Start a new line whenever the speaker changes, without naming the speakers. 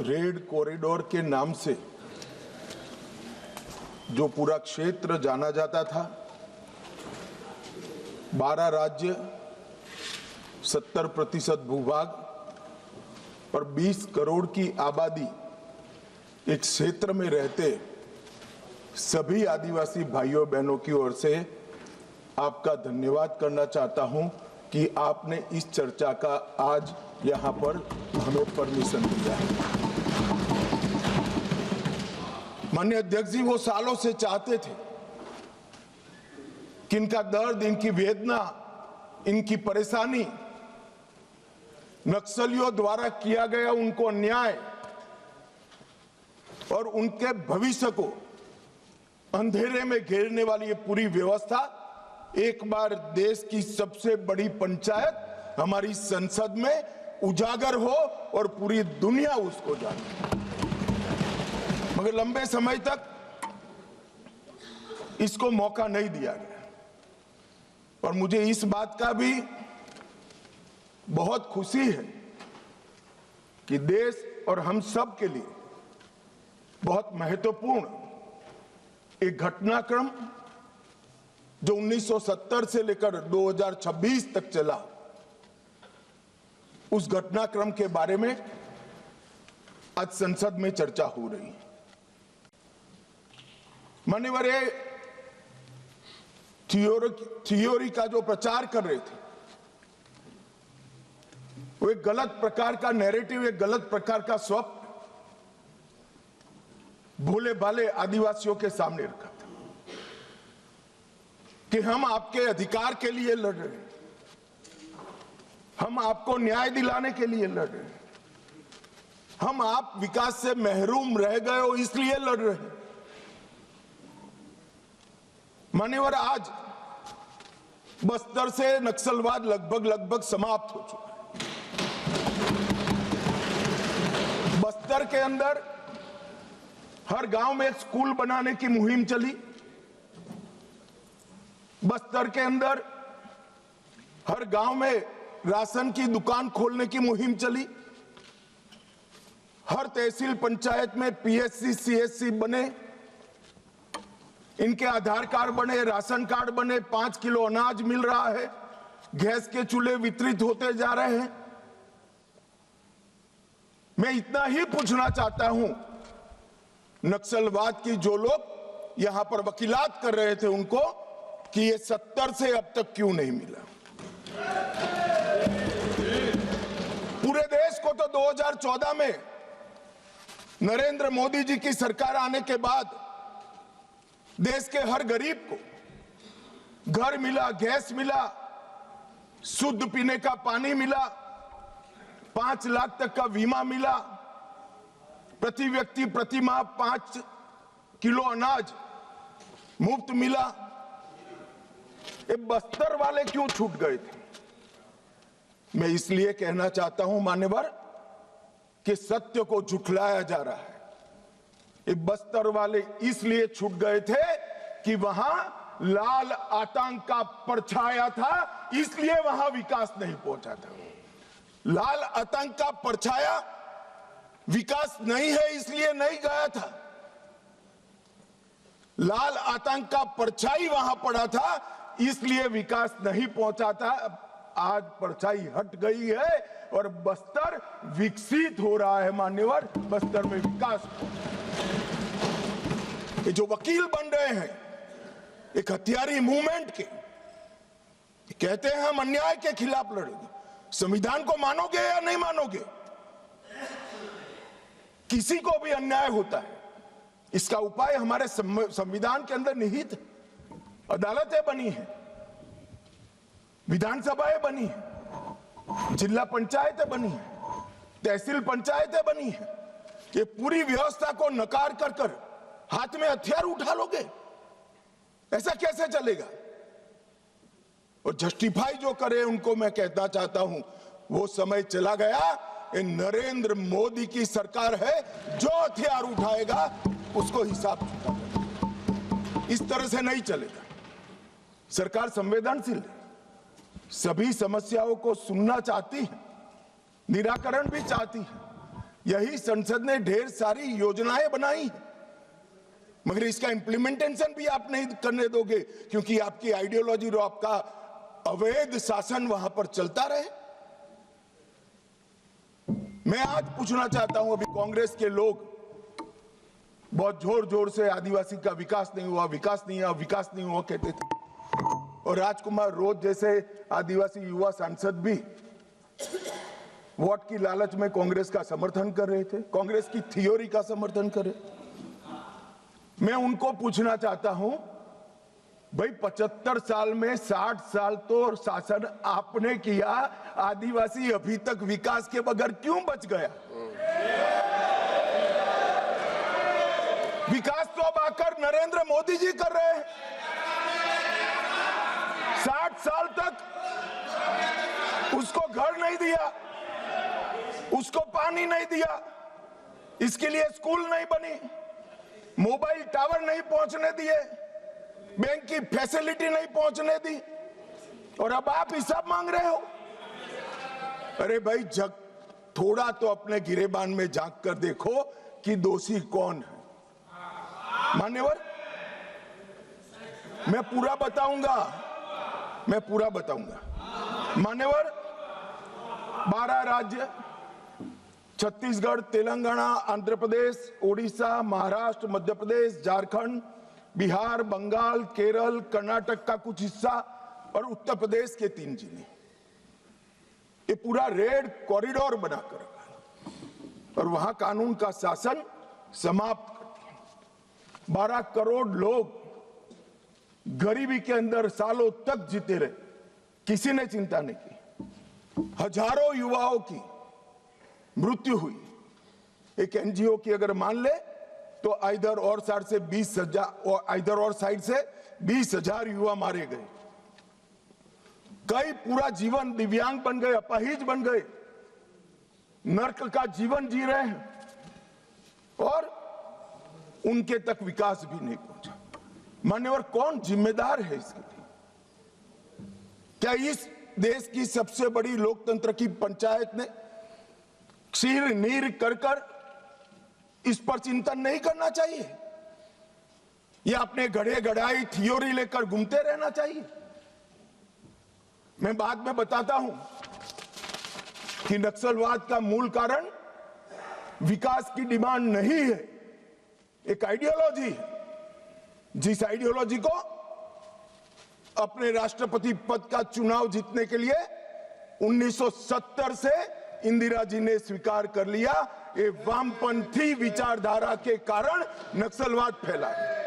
Red corridor के नाम से जो पूरा क्षेत्र जाना जाता था, 12 राज्य, 70% भूभाग और 20 करोड़ की आबादी एक क्षेत्र में रहते सभी आदिवासी भाइयों बहनों की ओर से आपका धन्यवाद करना चाहता हूं कि आपने इस चर्चा का आज यहां पर हमें परमिशन दिया है। माननीय अध्यक्ष जी, वो सालों से चाहते थे कि इनका दर्द, इनकी वेदना, इनकी परेशानी, नक्सलियों द्वारा किया गया उनको अन्याय और उनके भविष्य को अंधेरे में घेरने वाली ये पूरी व्यवस्था एक बार देश की सबसे बड़ी पंचायत हमारी संसद में उजागर हो और पूरी दुनिया उसको जाने। मगर लंबे समय तक इसको मौका नहीं दिया गया और मुझे इस बात का भी बहुत खुशी है कि देश और हम सब के लिए बहुत महत्वपूर्ण एक घटनाक्रम जो 1970 से लेकर 2026 तक चला, उस घटनाक्रम के बारे में आज संसद में चर्चा हो रही है। मान्यवर, थियोरी का जो प्रचार कर रहे थे वो एक गलत प्रकार का नैरेटिव, एक गलत प्रकार का स्वप्न भोले भाले आदिवासियों के सामने रखा था कि हम आपके अधिकार के लिए लड़ रहे हैं, हम आपको न्याय दिलाने के लिए लड़ रहे हैं, हम आप विकास से महरूम रह गए हो इसलिए लड़ रहे हैं। मान्यवर, आज बस्तर से नक्सलवाद लगभग समाप्त हो चुका है। बस्तर के अंदर हर गांव में एक स्कूल बनाने की मुहिम चली। बस्तर के अंदर हर गांव में राशन की दुकान खोलने की मुहिम चली। हर तहसील पंचायत में पीएचसी, सीएचसी बने, इनके आधार कार्ड बने, राशन कार्ड बने, 5 किलो अनाज मिल रहा है, गैस के चूल्हे वितरित होते जा रहे हैं। मैं इतना ही पूछना चाहता हूं, नक्सलवाद की जो लोग यहां पर वकीलात कर रहे थे उनको, कि ये 70 से अब तक क्यों नहीं मिला। पूरे देश को तो 2014 में नरेंद्र मोदी जी की सरकार आने के बाद देश के हर गरीब को घर मिला, गैस मिला, शुद्ध पीने का पानी मिला, 5 लाख तक का बीमा मिला, प्रति व्यक्ति प्रति माह 5 किलो अनाज मुफ्त मिला। ये बस्तर वाले क्यों छूट गए थे? मैं इसलिए कहना चाहता हूं मान्यवर कि सत्य को झुठलाया जा रहा है। ये बस्तर वाले इसलिए छूट गए थे कि वहां लाल आतंक का परछाया था, इसलिए वहां विकास नहीं पहुंचा था। लाल आतंक का परछाया विकास नहीं है इसलिए नहीं गया था। लाल आतंक का परछाई वहां पड़ा था इसलिए विकास नहीं पहुंचा था। आज परछाई हट गई है और बस्तर विकसित हो रहा है। मान्यवर, बस्तर में विकास। ये जो वकील बन रहे हैं एक हथियारी मूवमेंट के, कहते हैं हम अन्याय के खिलाफ लड़ेंगे। संविधान को मानोगे या नहीं मानोगे? किसी को भी अन्याय होता है, इसका उपाय हमारे संविधान के अंदर निहित है। अदालतें बनी है, विधानसभाएं बनी है, जिला पंचायतें बनी है, तहसील पंचायतें बनी है। ये पूरी व्यवस्था को नकार कर हाथ में हथियार उठा लोगे? ऐसा कैसे चलेगा? और जस्टिफाई जो करे उनको मैं कहना चाहता हूं, वो समय चला गया। ये नरेंद्र मोदी की सरकार है, जो हथियार उठाएगा उसको हिसाब चुकाएगा। इस तरह से नहीं चलेगा। सरकार संवेदनशील है, सभी समस्याओं को सुनना चाहती है, निराकरण भी चाहती है, यही संसद ने ढेर सारी योजनाएं बनाई हैं, मगर इसका इंप्लीमेंटेशन भी आप नहीं करने दोगे, क्योंकि आपकी आइडियोलॉजी और आपका अवैध शासन वहां पर चलता रहे। मैं आज पूछना चाहता हूं, अभी कांग्रेस के लोग बहुत जोर जोर से आदिवासी का विकास नहीं हुआ, विकास नहीं हुआ, विकास नहीं हुआ कहते थे, और राजकुमार रोज जैसे आदिवासी युवा सांसद भी वोट की लालच में कांग्रेस का समर्थन कर रहे थे, कांग्रेस की थियोरी का समर्थन कर रहे। मैं उनको पूछना चाहता हूं, भाई 75 साल में 60 साल तो शासन आपने किया, आदिवासी अभी तक विकास के बगैर क्यों बच गया? विकास तो अब आकर नरेंद्र मोदी जी कर रहे हैं। 60 साल तक उसको घर नहीं दिया, उसको पानी नहीं दिया, इसके लिए स्कूल नहीं बनी, मोबाइल टावर नहीं पहुंचने दिए, बैंक की फैसिलिटी नहीं पहुंचने दी, और अब आप हिसाब मांग रहे हो। अरे भाई, जग थोड़ा तो अपने गिरेबान में झांक कर देखो कि दोषी कौन है। मान्यवर, मैं पूरा बताऊंगा। मान्यवर, 12 राज्य छत्तीसगढ़, तेलंगाना, आंध्र प्रदेश, ओडिशा, महाराष्ट्र, मध्य प्रदेश, झारखंड, बिहार, बंगाल, केरल, कर्नाटक का कुछ हिस्सा और उत्तर प्रदेश के 3 जिले, ये पूरा रेड कॉरिडोर बनाकर और वहां कानून का शासन समाप्त कर दिया। 12 करोड़ लोग गरीबी के अंदर सालों तक जीते रहे, किसी ने चिंता नहीं की। हजारों युवाओं की मृत्यु हुई। एक एनजीओ की अगर मान ले तो इधर और साइड से 20,000 युवा मारे गए। कई पूरा जीवन दिव्यांग बन गए, अपाहिज बन गए, नर्क का जीवन जी रहे हैं और उनके तक विकास भी नहीं पहुंचा। मान्यवर, कौन जिम्मेदार है इसके लिए? क्या इस देश की सबसे बड़ी लोकतंत्र की पंचायत ने क्षीर नीर कर इस पर चिंतन नहीं करना चाहिए, या अपने गढ़े गढ़ाई थियोरी लेकर घूमते रहना चाहिए? मैं बाद में बताता हूं कि नक्सलवाद का मूल कारण विकास की डिमांड नहीं है, एक आइडियोलॉजी है। जिस आइडियोलॉजी को अपने राष्ट्रपति पद का चुनाव जीतने के लिए 1970 से इंदिरा जी ने स्वीकार कर लिया, ये वामपंथी विचारधारा के कारण नक्सलवाद फैला है।